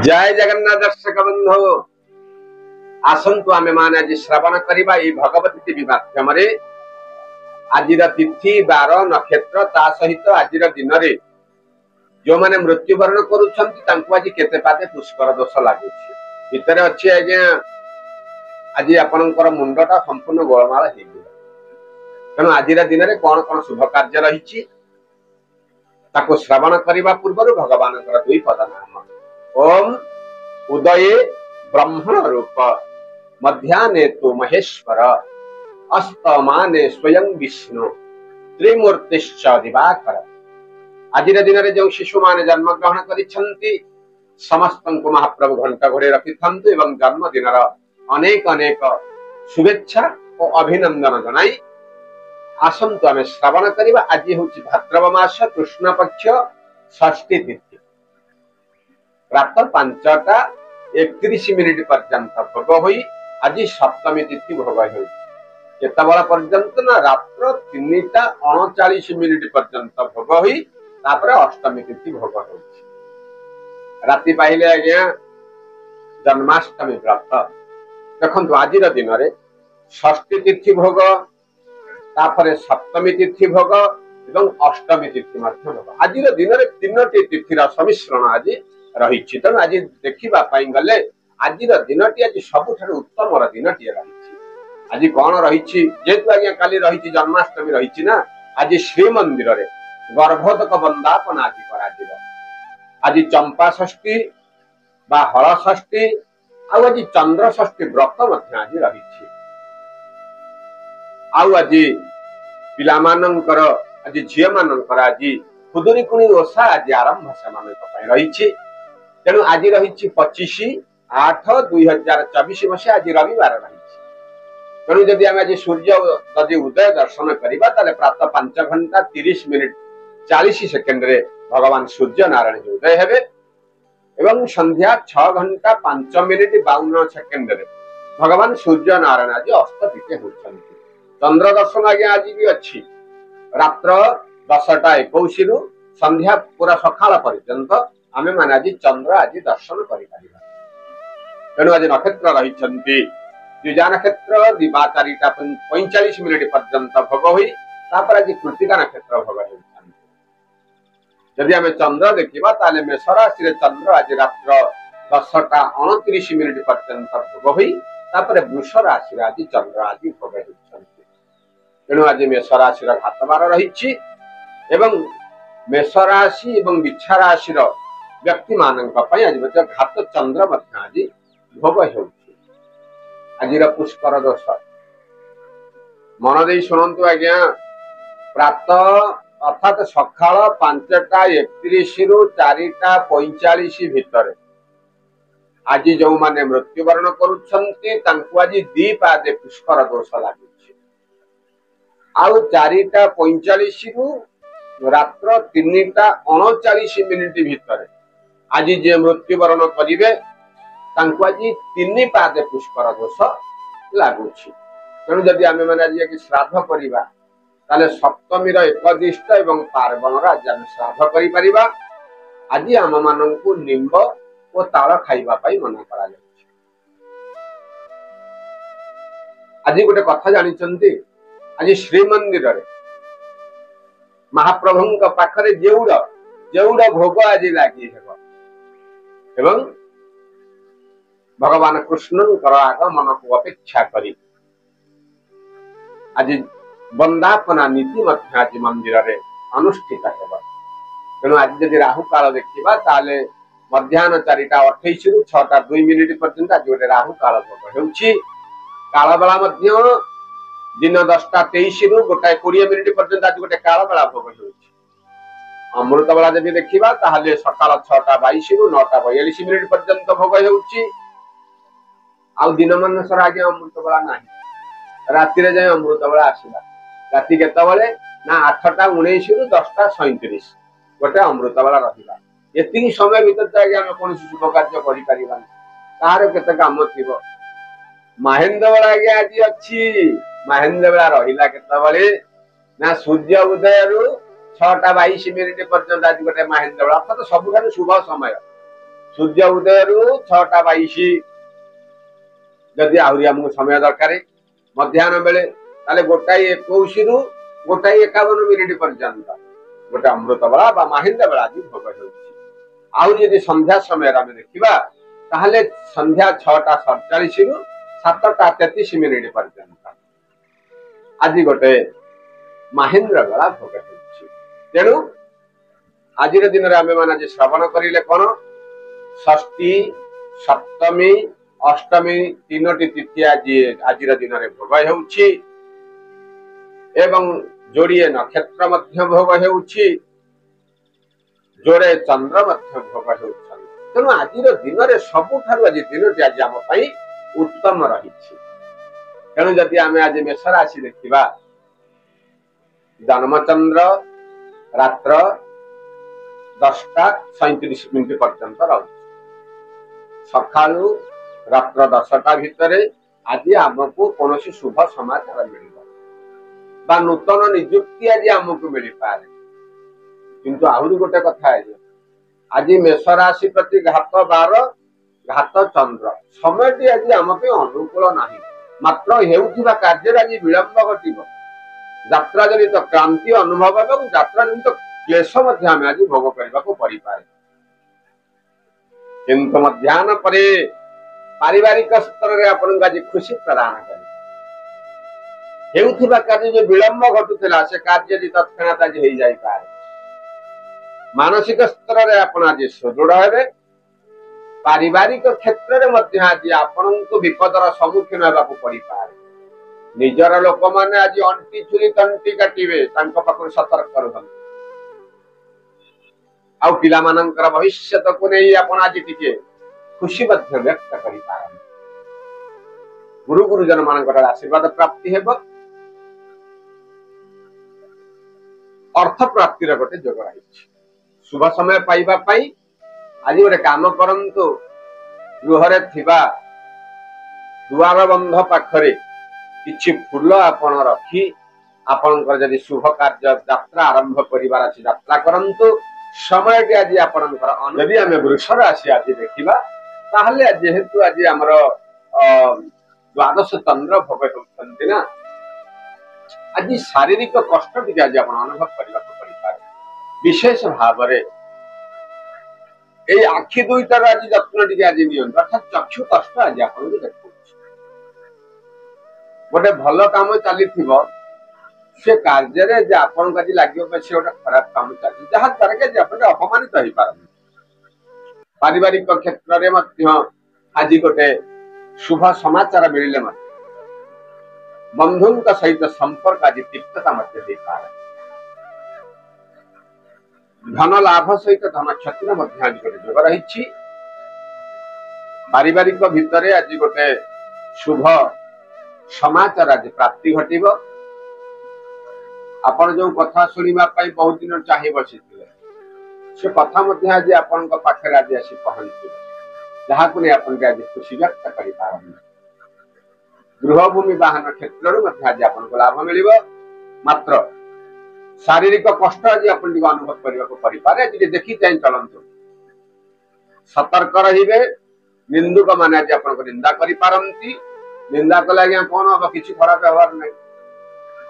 जय जगन्नाथ दर्शक बंधु आसतु आमे माने आज श्रवण करिबा ई भगवती टीवी माध्यम रे आजिर तिथि बार नक्षत्र ता सहित आजिर दिन रे जो माने मृत्युवरण करूछंती तांको आज केते पाते पुष्कर दोष लागुछि भितर अछि आज्ञा आज आपनकर मुंडटा संपूर्ण गोळमाळ हे तेणु आजिर दिन रे कोन कोन शुभ कार्य रहिछि ताको श्रवण करिबा पूर्व भगवानकर दुई पद नाम ओम उदये ब्रह्मण रूप मध्याह्ने तो महेश्वर अस्तमाने स्वयं विष्णु त्रिमूर्तिश्च दिवाकर आज दिन में जो शिशु माने जन्म ग्रहण करिछंती समस्त महाप्रभु घंटा घोड़े रखिथंतु एवं जन्मदिन अनेक अनेक शुभेच्छा और अभिनंदन जनाई आसंतु आमे श्रवण करिबा। आज होछि भाद्रव मास कृष्ण पक्ष षष्ठी तिथि प्रातः 5:31 पर्यंत भोग होई आज सप्तमी तिथि भोग होता पर्यंत ना रात्र 3:39 पर्यंत भोग होई तापर अष्टमी तिथि भोग हो राति पाइले आज्ञा जन्माष्टमी व्रत देखु आज दिन में षष्ठी तिथि भोग तापर सप्तमी तिथि भोग एवं अष्टमी तिथि भोग आज दिन में तीनोटी तिथिर सम्मिश्रण आज रही तेणु आज देखा गले आज दिनटी आज सबुठ उत्तम दिनटी रही आज कौन रही जेहेतु आज्ञा काली रही जन्माष्टमी रही ना आज श्रीमंदिर रे गर्भोदक वंदापन आज कर आज चंपा षष्ठी बा हल षष्ठी आज चंद्र षष्ठी व्रत आज रही आज पिलामानंकर आज झील मानकर आज खुदुरीकुणी ओषा आज आरंभ से रही तेणु आज रही 25/8/2024 मसीहा आज रविवार रही तेणु जदि आम आज सूर्य जदि उदय दर्शन करवा प्रातः 5:30 रे भगवान सूर्य नारायण उदय हेबे एवं संध्या 6:05 रे भगवान सूर्य नारायण आज अस्तदित होती चंद्र दर्शन आज्ञा आज भी अच्छी रात्र 10:21 रु संध्या पूरा सकाळ पर्यंत आमे माने आज चंद्र आज दर्शन करिपारिबा तेणु आज नक्षत्र रही द्विजा नक्षत्र दिबा 4:45 पर्यंत भोग हुई तापर आज कृतिका नक्षत्र भोग हो जदि आमे चंद्र देखिबा ताले मेष राशि चंद्र आज रात्र 10:29 पर्यंत भोग हुई तापर वृष राशि आज चंद्र आज भोग हो तेणु आज मेष राशि घातबार रही एवं मेष राशि एवं बिच्छा राशि व्यक्ति मानक आज घात चंद्र आज भोग हो आज पुष्कर दोष मन दे शुणु आज्ञा प्रातः अर्थात सकाळ 5:31 रु 4:45 भितर आज जो माने मृत्युवरण करुछंती तांको आज दी पादे पुष्कर दोष लागुछि आउ 4:45 रु रात्र 3:39 भितर आज जे मृत्युवरण करिवे तांको आज 3 पादे पुष्कर दोष लागुछि तेणु जदि आमे माने आज श्राद्ध करिबा ताले सप्तमीर एकदिष्ट एवं पार्वण आज आमे श्राद्ध करि परिबा आज आम माननकु निम्ब ओ ताळ खाइबा पई मना करा जाय आज गोटे कथा जानिचंती आज श्रीमंदिर रे महाप्रभुंक पाखरे जेउड़ भोग आज लागी हेबो एवं भगवान कृष्णंकर आगमन को अपेक्षा करी आज वंदापना नीति मध्य आज मंदिर रे अनुष्ठित हेबो तेणु आज जदि राहु काल देखिबा ताले मध्याह्न 4:28 रु 6:02 पर्यंत आज गोटे राहु काल भोग हेउछि काल बेला मध्य दिन 10:23 रु 1:20 पर्यंत आज गोटे काल बेला भोग हेउछि अमृत बेला जदि देखिबा ताहाले सकाळ 6:22 रु 9:42 पर्यंत भोग हेउछि आउ दिन मनसर आज अमृत बेला नाही राति रे जाय अमृत बेला आसीला राति केतबेले ना 8:19 रु 10:37 गोटे अमृत बेला रहिला एतिकी समय भीतर त आगे हम कोन शुभ कार्य करि परिबा तार केते काम थिबो महेंद्र बेला आगे आज अछि महेंद्र बेला रहिला केतबेले ना सूर्य उदय रु 6:22 पर्यंत आज गोटे महेंद्र बेला अर्थात सबुठारु शुभ समय सूर्य उदय रु 6:22 जदि आहरी आमको समय दरकार मध्याह्न बेले ताले 1:21 रु 1:51 पर्यंत गोटे अमृत बेला बा माहिंदा बेला आज भोग होउछि। आहरी यदि संध्या समय आम देखा ताहले संध्या 6:47 रु 7:33 पर्यंत आज गोटे महेन्द्र बेला भोग होउछि। तेणु आज दिन में आम मैंने आज श्रवण करें कौन षष्ठी सप्तमी अष्टमी तीनोटी तिथि आज दिन में भोग होउछि एवं जोड़िए नक्षत्र मध्य भोग होउछि जोड़े चंद्र मध्य भोग होउछन। तेणु आज दिन में सबुठारु आज दिनटी आज आम उत्तम रही। तेणु जदि आम आज मेष राशि देखा जन्मचंद्र रात्र 10:37 पर्यंत रही सकालू रात्र 10टा भितर आज आमको कौन शुभ समाचार मिल नूतन निजुक्ति आज आमको मिल पारे। किंतु आहरी गोटे कथा है आज मेष राशि प्रति घात 12 घात चंद्र समय आज आम अनुकूल नहीं मात्र हेउथिबा कार्य आज विलंब घटिब यात्रा जनित क्रांति अनुभव एवं यात्रा जनित क्लेश आज भोग करने को पड़ पाए। किंतु मध्याह्न पर पारिवारिक स्तर में आपन आज खुशी प्रदान कर कार्य जो विलंब घटुला से कार्य तत्क्षणात आज हो जाए पाए। मानसिक स्तर में आप आज सुदृढ़ हे पारिवारिक क्षेत्र में आज आपण को विपदर सम्मुखीन होगा पड़ पाए। निजर लोक मैंने आज अंटी छुरी तंटी काटे सतर्क कर पिला भविष्य को नहीं आप आज टी खुशी व्यक्त कर गुरु गुरुजन मान आशीर्वाद प्राप्ति हेब अर्थ प्राप्तिर गोटे जोग रही शुभ समय पाइबा आज गोटे काम करंतु गृहरे थिबा दुआर बंध पाखरे किछि फूल आपण रखी आपनकर जदि शुभ कार्य यात्रा आरंभ करिवार अछि यात्रा करंतु समय आज आपनकर यदि आम वृष राशि आज देखा ताहले जेहेतु आज आमर द्वादश चंद्र भोग होउछन्ति ना आज शारीरिक कष्ट टी आज आप अनुभव करने पड़ पाए। विशेष भाव ये आखि दुईटार आज जत्न टी आज नि अर्थात चक्षु कष्ट आज आप देखो गोटे भल काम चली से कार्य आपन आज लगे से गोटे खराब काम चली जहाँ द्वारा कि अपमानित हो पार। पारिवारिक क्षेत्र में आज गोटे शुभ समाचार मिले बंधु सहित संपर्क आज तीव्रता धन लाभ सहित धन क्षति आज गोटे जोग रही। पारिवारिक भितर आज गोटे शुभ समाचार आज प्राप्ति घटिब। आपण जो कथा शुणा बहुत दिन चाहे बसी से कथा आज आपण पाखे आज आसी पहुंचे जहाँ को नहीं आपन आज खुशी व्यक्त कर गृहभूमि वाहन क्षेत्र आज आपन को लाभ मिल मात्र शारीरिक कष्ट आज अपन अनुभव करने को पड़ पारे। देखी चाहे चलतु सतर्क रे निंदुक मैंने आज आपन को निंदा करी निंदा कले आज्ञा कौन हम किसी खराब व्यवहार नहीं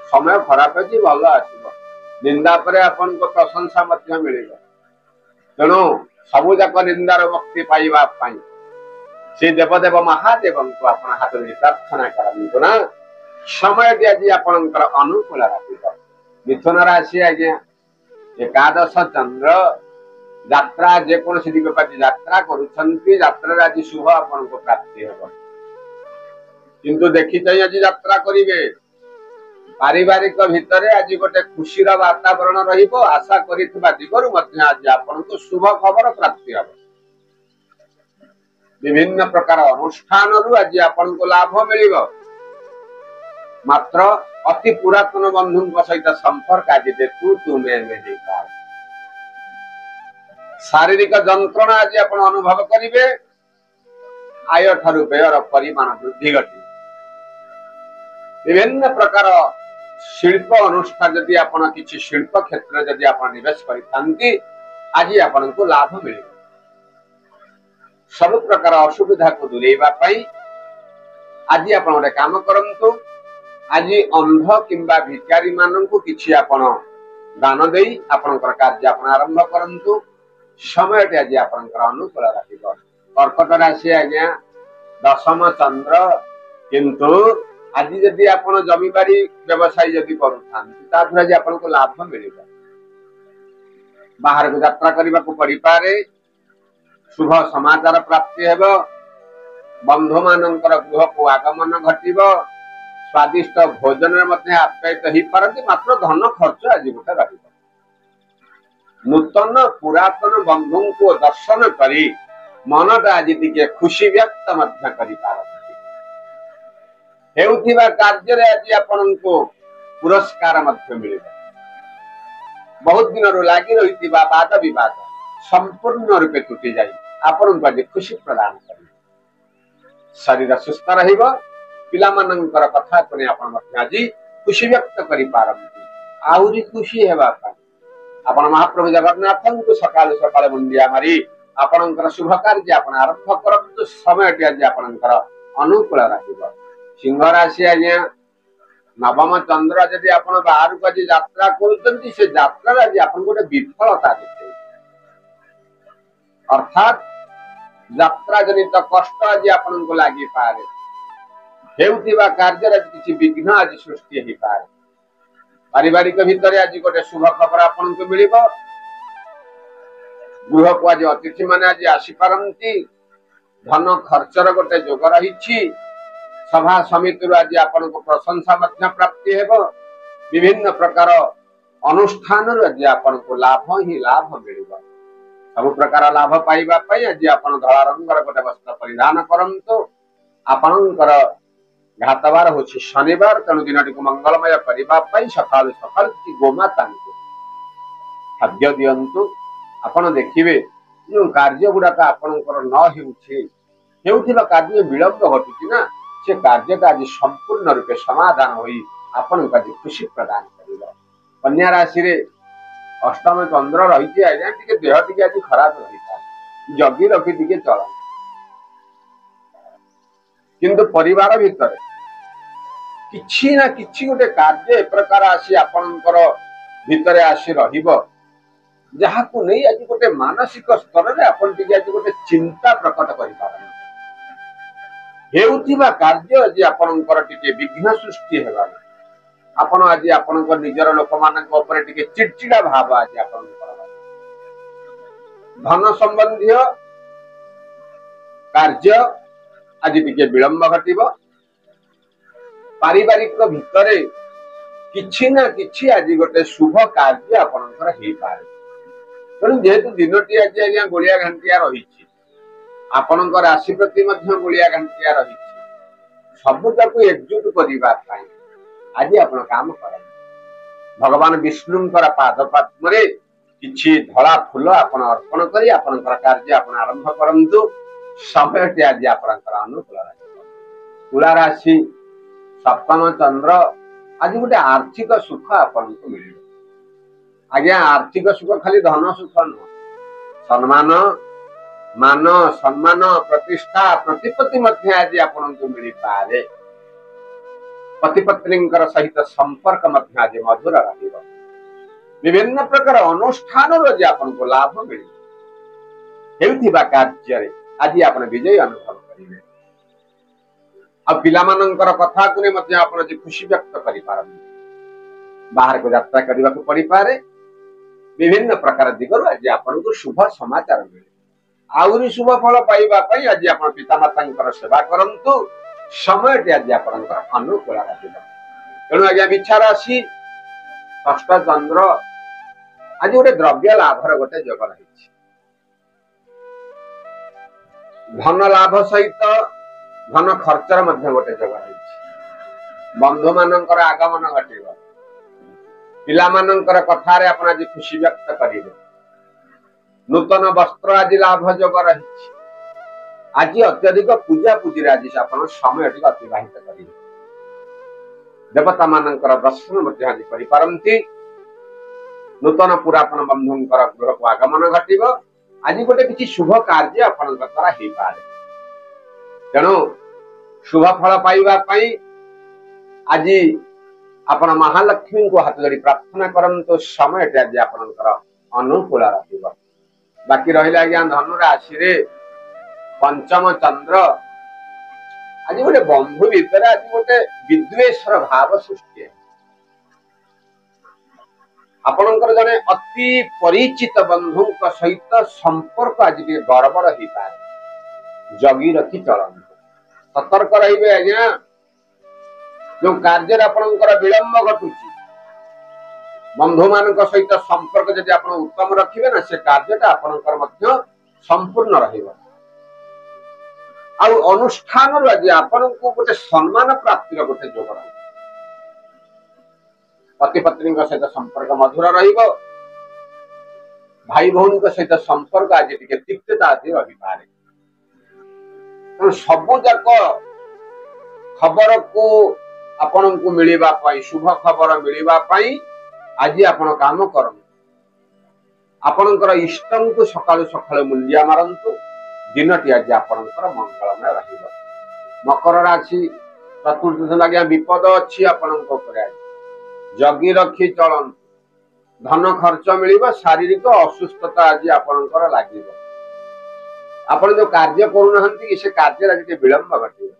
समय खराब अच्छी भल आसब निंदा पर आपन को प्रशंसा मिल तेणु सबुजाक निंदार मुक्ति पाइबा से देवदेव महादेव को आप हाथ में प्रार्थना करते ना समय आज आपंकर अनुकूल राखिब। मिथुन राशि आज्ञा एकादश चंद्र यात्रा जेकोसी दिग यात्रा कर आज शुभ आपन को प्राप्ति हे किंतु देखी चाहिए आज यात्रा करेंगे पारिवारिक भितर आज गोटे खुशीर वातावरण आशा करिथिबा दिगरु मध्य आज आपन को शुभ खबर प्राप्ति हे विभिन्न प्रकार अनुष्ठान आज आपन को लाभ मिल मात्र अति पुरातन बंधु सहित संपर्क आज देखु तुम्हें शारीरिक जंत्रणा आज आप अनुभव करेंगे आय ठारू व्ययर परिमाण वृद्धि घटी विभिन्न प्रकार शिल्प अनुष्ठान जदि आपण किसी शिल्प क्षेत्र जदि आप निवेश करते आज आपन को लाभ मिले सब प्रकार असुविधा को दूरेबा पई आज आपण गोटे काम करंतु। आज अंध किंबा भिकारी माननकु किछि आपण दान देई आपनकर कार्य आपण आरंभ करंतु। समय आज आपनकर अनुकूल रहिबो। कर्कट राशि आज्ञा दशम चंद्र, किंतु आज जदि आपण जमीबारी व्यवसाय जदि करूथांती ताथुरा जे आपनको लाभ मिलिबा। बाहर को यात्रा करबा को पड़ी पारे, शुभ समाचार प्राप्ति हेबो, बंधु मानकर गृह को आगमन घटिबो, स्वादिष्ट भोजन मध्ये आप्यायित ही पारती। मात्र धन खर्च आज गोटे रहिबो। नूतन पुरातन बंधु को दर्शन करी मनटा आज टिके खुशी व्यक्त मध्य करि पारती। हेउथिबा कार्य रे आज आपनको पुरस्कार मध्य मिलिबो। बहुत दिन रो लागि रहितिबा वाद विवाद संपूर्ण रूपे टूटी जाई आपनको आज खुशी प्रदान करी। शरीर सुस्थ रहिबो। पिला मानकर कथा कोने आपण मध्य आज खुशी व्यक्त करि पारती। आउरी खुशी हेबा पई आपण महाप्रभु जगन्नाथଙ୍କୁ सकाळ सकाळ मुंडिया मारी आपणकर शुभ कार्य आपण आरंभ करंतु। समय आज आपणकर अनुकूल रहिबो। सिंह राशि आज्ञा नवम चंद्र जदि आपण बाहर को आज यात्रा करूचंती से यात्रा आज आपण गोटे विफलता देते, अर्थात यात्रा जनित कष्ट आज आपण को लागि पारे। हेउथिबा कार्य आज किछि विघ्न आज सृष्टि ही पारे। पारिवारिक भितर आज गोटे शुभ खबर आपण को मिलिबो। गृह को आज अतिथि माने आज आसी पारंती। धन खर्चर गोटे जोग रहिछि। सभा समिति आज आपण को प्रशंसा मध्य प्राप्ति हेबो। विभिन्न प्रकार अनुष्ठान आज आपण को लाभ ही लाभ मिलिबो। सब प्रकार लाभ पाइबा पई आज आपण धला रंगर गोटे वस्त्र परिधान करंतु। आपणकर घातवार होछि शनिवार, तेणु दिनटी को मंगलमय करिबा पई सकाळ सकाळ की गोमाता को खाद्य दियंतु। आपण देखिबे जो कार्य गुडाक आपणकर न हेउथिबा कार्य विलंब घटुछि ना, से कार्य आज संपूर्ण रूपे समाधान होई आपण आज खुशी प्रदान करिबा। कन्या राशि रे अष्टम चंद्र रहिछि आज्ञा टिके देह टिके आज खराब रहिता, जगी रखि टिके चल। किंतु परिवार भितर किछि ना किछि गोटे कार्य ए प्रकार आसी आपणकर भितरे आसी रहिबो, जहाकू नहीं आज गोटे मानसिक स्तर रे आपण टिके आज गोटे चिंता प्रकट करि पारन। हेउथिबा कार्य आज आपणकर टिके विघ्न सृष्टि हेबा। आपण आज आपणकर निजर लोक मानक ऊपर टिके चिड़चिड़ा भाव आज आपणकर। धन संबंधी कार्य आज टिके विलंब घटिबो। पारिवारिक भितरे किछि ना किछि आज गोटे शुभ कार्य आपणकर हेई पारे। तेणु जेहेतु दिनटी आज आज्ञा गोलिया घंटिया रहिछि, आपणकर राशि प्रति मध्य गोलिया घंटिया रहिछि, सबटाकू एकजुट करिबा पई आज आपण काम करन। भगवान विष्णुंकर पाद पद्मरे किछि धला फूल आपण अर्पण करी आपणकर कार्य आपण आरंभ करंतु। समयटी आज आपणकर अनुकूल रहिबो। तुला राशि सप्तम चंद्र आज गोटे आर्थिक सुख आपनको मिलिबो। आज्ञा आर्थिक सुख खाली धन सुख न, सम्मान मान सम्मान प्रतिष्ठा प्रतिपत्ति मध्य आज आपनको मिली पारे। पति पत्नींकर सहित संपर्क मध्य आज मधुर रहिबो। विभिन्न प्रकार अनुष्ठान आज आपनको लाभ मिलिबो। हेउथिबा कार्य रे आज आपण विजय अनुभव करिवे। आ पिला मानकर कथा कुने मध्य आपण जे खुशी व्यक्त करि पारन। बाहर को यात्रा करबा को पड़ी पारे। विभिन्न प्रकार दिगरु आज आपनको शुभ समाचार मिले। आउरी शुभ फल पाइबा पई आज आपण पिता मातांकर सेवा करंतु। समय आज आपणकर अनुकूल रहिबो। तेणु आज विचार आसी षष्ठ चंद्र आज गोटे द्रव्य लाभर गोटे जोग रहिछि। धन लाभ सहित धन खर्चर मध्य गोटे जोग रहिछि। बंधु मानकर आगमन घटिबो। पिला मानकर कथारे आपण आज खुशी व्यक्त करिवे। नूतन वस्त्र आज लाभ जोग रहिछि। आज अत्यधिक पूजा पूजी आज आपण समय अतिबाहित करिवे। देवता मानकर दर्शन मध्य आज करि पारंती। नूतन पुरातन बंधुंकर गृह को आगमन घटिबो। आज गोटे किसी शुभ कार्य आपण द्वारा हो पाए तेणु शुभ फल पाइबापी आज आपण महालक्ष्मी को हाथ जोड़ी प्रार्थना करंतु समय आज आपणकर अनुकूल रहा बाकी रहा आज्ञा धनु राशि रे पंचम चंद्र आज गोटे बंधु भीतर आज गोटे विद्वेषर भाव सृष्टि है आपणकर जने अति परिचित बंधु सहित संपर्क आज गड़बड़ हो पाए जगी रखी चलते सतर्क रहिबे आज्ञा जो कार्य आपणकर विलंब घटुची बंधु मान सहित संपर्क जदि आप उत्तम रखिए ना से कार्यटा आपणकर मध्य संपूर्ण रहिबो आउ अनुष्ठान आज आपण को गोटे सम्मान प्राप्तिर गोटे जोग रही पति पत्नी सहित संपर्क मधुर रहिबो भाई भौणी सहित संपर्क आज टिके तिक्तता आज रही पारे सबु जाक खबर को आपण को मिलिबा पाई शुभ खबर मिलिबा पाई आज आपण काम करन आपणकर इष्ट को सकाळु सकाळु मुंडिया मारंतु दिनटी आज आपणकर मंगलमय रहिबो मकर राशि चतुर्थ लगे विपद अच्छी आपणक ऊपर जगी रखी चलन धन खर्च मिलिबो शारीरिक असुस्थता आज आपणकर लागिबो आपण जो कार्य करूनहंती कि से कार्य आज विलंब घटिबो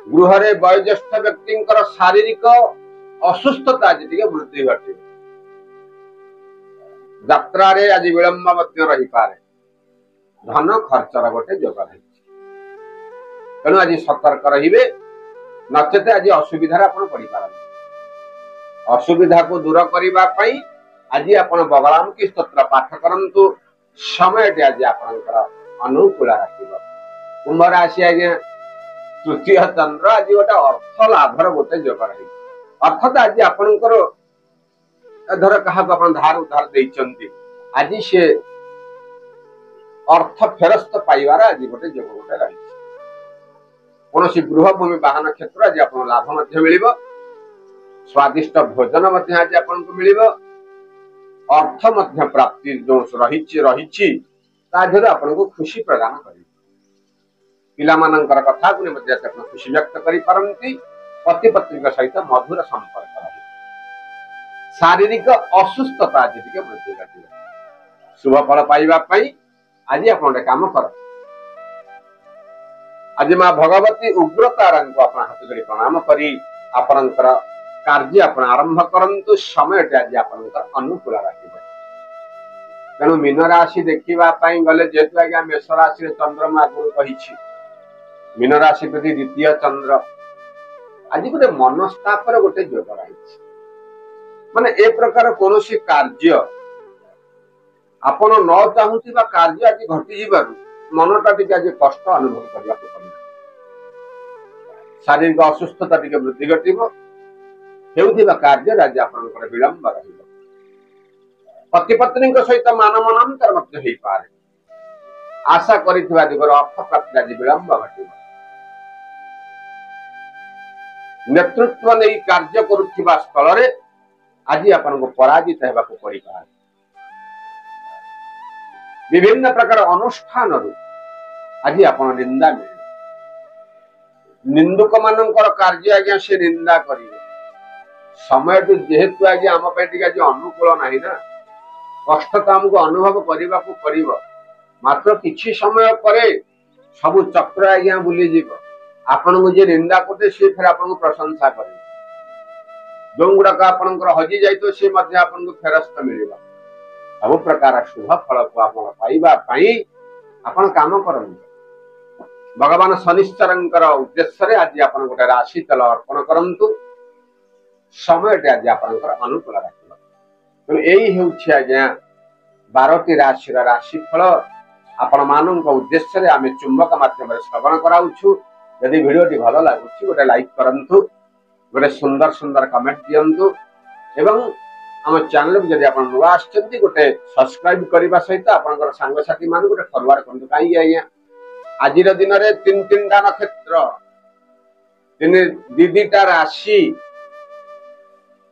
गृह रे वयोज्येष्ठ व्यक्ति शारीरिक असुस्थता आज वृद्धि घटे यात्रा रे आज विलंब रही पारे धन खर्चर गोटे जोग रही तेणु आज सतर्क रहिबे नचेत आज असुविधा पड़ी पारन असुविधा को दूर करने आज आप बगलाम की स्तोत्र पाठ करंतु समय आज आपणकर अनुकूल रखिबो कुंभ राशि आज्ञा तृतीय चंद्र आज गोटे अर्थ लाभर गोटे जोग रही अर्थात आज आपणकर धर क्या धार उधार देइचंती आज से अर्थ फेरस्त पाइबार आज गोटे जोग गोटे रही कौन गृह भूमि वाहन क्षेत्र आज आप लाभ मिल स्वादिष्ट भोजन आज आपको मिल अर्थ प्राप्ति जो रही आपको खुशी प्रदान कर पिला मानकर कथा को खुशी व्यक्त करती पति पत्नी सहित मधुर संपर्क रही शारीरिक असुस्थता आज टे वृद्धि घटे शुभ फल पाइबापी आज आप काम कर आज माँ भगवती उग्रतारा को आप हाथ जोड़ी प्रणाम करी आपणकर कार्य आप आरंभ करंतु समय आज आपणकर अनुकूल रखिबे तेणु मीन राशि देखा गले जेहेतु आज्ञा मेष राशि चंद्रमा आगुरी कही मीन राशि प्रति द्वितीय चंद्र आज गोटे मनस्ताप गोटे जोग रही माने ए प्रकार कौन कार्य आपण न चाहूथिबा कार्य आज घटी जीवारु मनटा टिके आज कष्ट अनुभव करबा पड़े शारीरिक असुस्थता टिके वृद्धि घटिबो हेउथिबा कार्य आज आपनकर विलंब रहिबो पति पत्नी सहित मान मनांतर मध्य हेई पारे आशा करिथिबा दिगर अर्थ प्राप्ति आज विलंब घटिबो नेतृत्व नहीं कार्य करुथिबा स्थल रे आज आपनको पराजित हेबाको पड़ी पारे विभिन्न प्रकार अनुष्ठान आज आप निंदा मिले निंदुक मानकर कार्य आज्ञा से निंदा करेंगे समय जेहेतु आज्ञा आम आज अनुकूल नहीं ना कष्ट तो आमको अनुभव करने को पड़ो मात्र किछि समय पर सब चक्र आज्ञा बुलीज आपण को जे निंदा करते सी फिर आपको प्रशंसा करे जो गुड़ाक आपंकर हजि जाइए सी आपको फेरस्त मिल सब प्रकार शुभ फल को आप पाइबापी आपण काम करंतु भगवान शनिश्चरंकर उद्देश्य आज आप गोटे राशि तेल अर्पण करंतु समय आज आपंकर अनुकूल रखिबो तेणु यही होछि आज्ञा 12टी राशि राशिफल आपण मानक उद्देश्य आम चुंबक माध्यम श्रवण कराउछु यदि वीडियो टी भल लगुछि गोटे लाइक करंतु गोटे सुंदर सुंदर कमेंट दियंतु एवं आम चैनल को जब आप नुआ आछंती गोटे सब्सक्राइब करने सहित आपनकर सांगसाथी मान गोटे फॉरवर्ड करंतु काई आज्ञा आज दिन रे तीन तीनटा नक्षत्र तीन दीदीटा राशि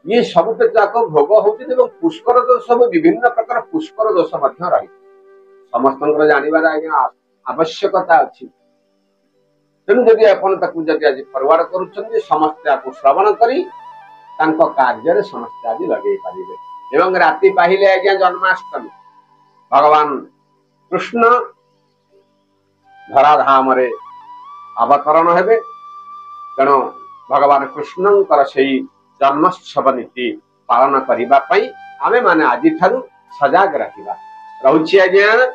ये सब जाक भोग होती पुष्कर दोष सब विभिन्न प्रकार पुष्कर दोष रही समस्त जानवर आज्ञा आवश्यकता अच्छी तेणु जदि आपण आज फरवर्ड करुँच समस्ते आपको श्रवण करी कार्य समस्ते आज लगे पारे एवं राति पाहिले आज्ञा जन्माष्टमी भगवान कृष्ण धराधाम अवतरण हेबे तेणु भगवान कृष्णंकर से जन्मोत्सव नीति पालन करने आमे माने आज सजग रहा रहुछि आज्ञा।